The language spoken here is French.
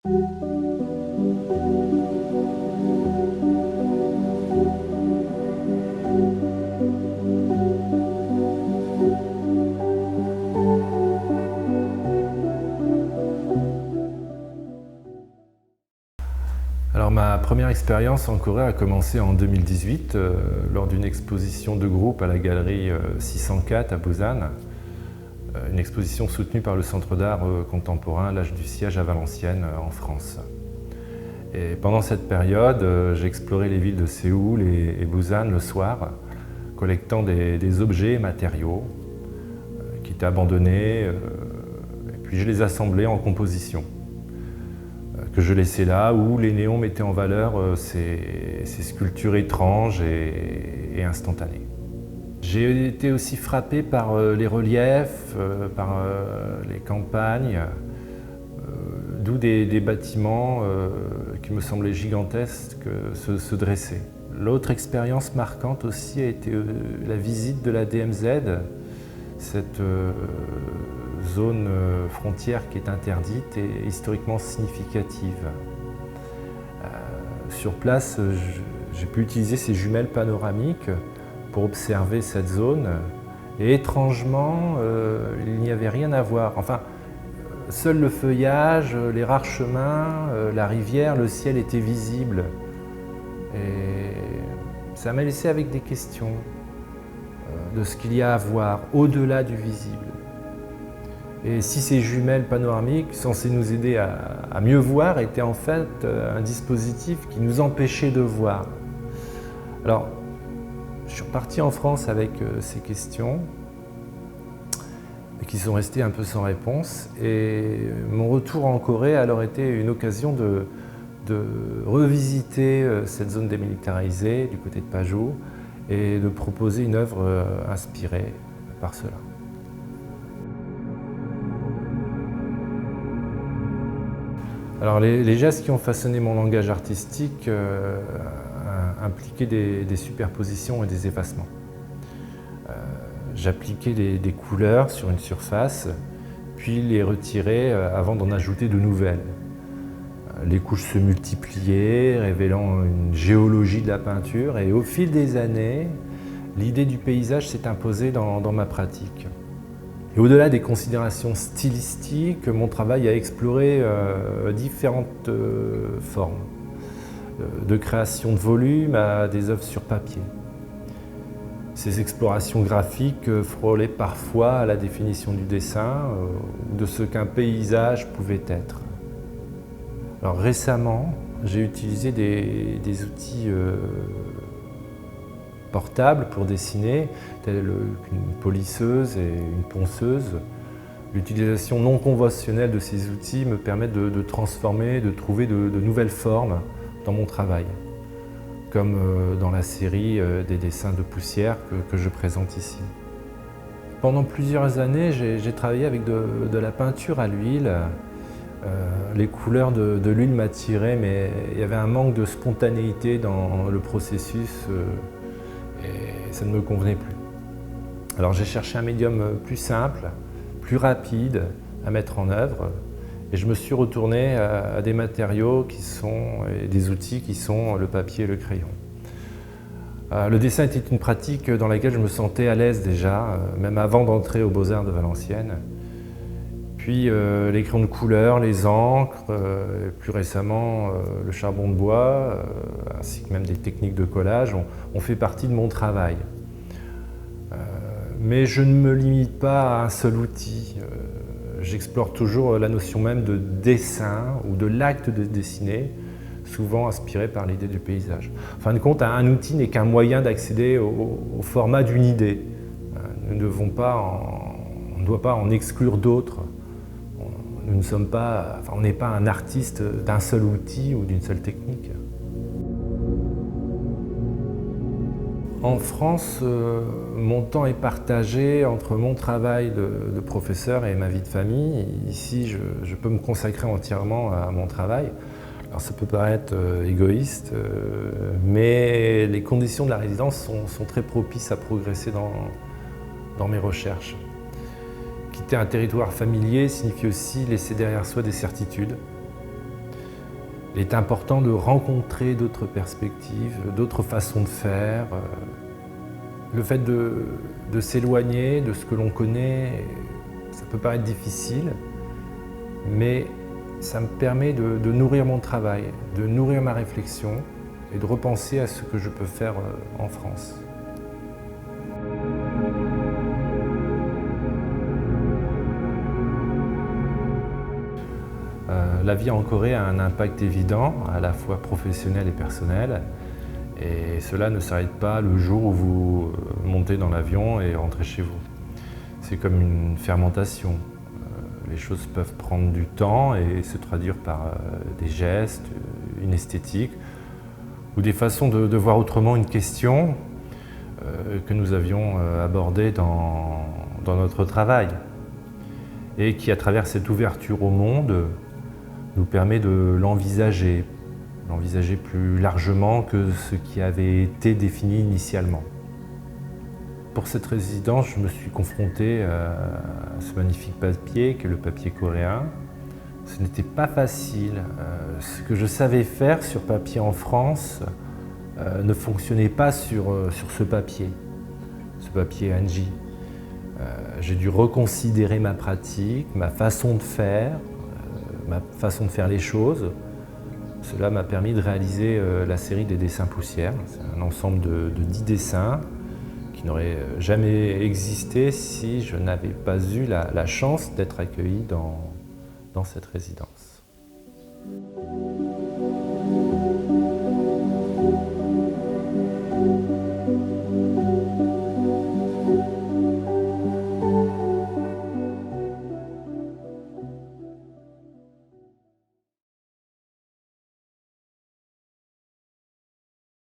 Alors ma première expérience en Corée a commencé en 2018 lors d'une exposition de groupe à la galerie 604 à Busan, une exposition soutenue par le Centre d'art contemporain L'Âge du Siège à Valenciennes en France. Et pendant cette période, j'ai exploré les villes de Séoul et Busan le soir, collectant des objets et matériaux qui étaient abandonnés, et puis je les assemblais en composition, que je laissais là où les néons mettaient en valeur ces sculptures étranges et instantanées. J'ai été aussi frappé par les reliefs, par les campagnes, d'où des bâtiments qui me semblaient gigantesques se dressaient. L'autre expérience marquante aussi a été la visite de la DMZ, cette zone frontière qui est interdite et historiquement significative. Sur place, j'ai pu utiliser ces jumelles panoramiques pour observer cette zone et étrangement, il n'y avait rien à voir. Enfin, seul le feuillage, les rares chemins, la rivière, le ciel étaient visibles. Et ça m'a laissé avec des questions de ce qu'il y a à voir au-delà du visible. Et si ces jumelles panoramiques, censées nous aider à mieux voir, étaient en fait un dispositif qui nous empêchait de voir. Alors, je suis reparti en France avec ces questions, qui sont restées un peu sans réponse. Et mon retour en Corée a alors été une occasion de revisiter cette zone démilitarisée du côté de Paju et de proposer une œuvre inspirée par cela. Alors les gestes qui ont façonné mon langage artistique impliquaient des superpositions et des effacements. J'appliquais des couleurs sur une surface, puis les retirais avant d'en ajouter de nouvelles. Les couches se multipliaient, révélant une géologie de la peinture, et au fil des années, l'idée du paysage s'est imposée dans ma pratique. Et au-delà des considérations stylistiques, mon travail a exploré différentes formes, de création de volume à des œuvres sur papier. Ces explorations graphiques frôlaient parfois à la définition du dessin ou de ce qu'un paysage pouvait être. Alors récemment, j'ai utilisé des outils portables pour dessiner, tels qu'une polisseuse et une ponceuse. L'utilisation non conventionnelle de ces outils me permet de transformer, de trouver de nouvelles formes dans mon travail, comme dans la série des dessins de poussière que je présente ici. Pendant plusieurs années, j'ai travaillé avec de la peinture à l'huile. Les couleurs de l'huile m'attiraient, mais il y avait un manque de spontanéité dans le processus et ça ne me convenait plus. Alors j'ai cherché un médium plus simple, plus rapide à mettre en œuvre, et je me suis retourné à des matériaux et des outils qui sont le papier et le crayon. Le dessin était une pratique dans laquelle je me sentais à l'aise déjà, même avant d'entrer aux Beaux-Arts de Valenciennes. Puis les crayons de couleur, les encres, plus récemment le charbon de bois, ainsi que même des techniques de collage ont fait partie de mon travail. Mais je ne me limite pas à un seul outil. J'explore toujours la notion même de dessin ou de l'acte de dessiner, souvent inspiré par l'idée du paysage. En fin de compte, un outil n'est qu'un moyen d'accéder au format d'une idée. On ne doit pas en exclure d'autres. On n'est pas un artiste d'un seul outil ou d'une seule technique. En France, mon temps est partagé entre mon travail de professeur et ma vie de famille. Ici, je peux me consacrer entièrement à mon travail. Alors ça peut paraître égoïste, mais les conditions de la résidence sont très propices à progresser dans mes recherches. Quitter un territoire familier signifie aussi laisser derrière soi des certitudes. Il est important de rencontrer d'autres perspectives, d'autres façons de faire. Le fait de s'éloigner de ce que l'on connaît, ça peut paraître difficile, mais ça me permet de nourrir mon travail, de nourrir ma réflexion et de repenser à ce que je peux faire en France. La vie en Corée a un impact évident, à la fois professionnel et personnel. Et cela ne s'arrête pas le jour où vous montez dans l'avion et rentrez chez vous. C'est comme une fermentation. Les choses peuvent prendre du temps et se traduire par des gestes, une esthétique, ou des façons de voir autrement une question que nous avions abordée dans notre travail. Et qui, à travers cette ouverture au monde, nous permet de l'envisager plus largement que ce qui avait été défini initialement. Pour cette résidence, je me suis confronté à ce magnifique papier qu'est le papier coréen. Ce n'était pas facile. Ce que je savais faire sur papier en France ne fonctionnait pas sur ce papier Hanji. J'ai dû reconsidérer ma pratique, ma façon de faire les choses. Cela m'a permis de réaliser la série des dessins poussières. C'est un ensemble de 10 dessins qui n'auraient jamais existé si je n'avais pas eu la chance d'être accueilli dans cette résidence.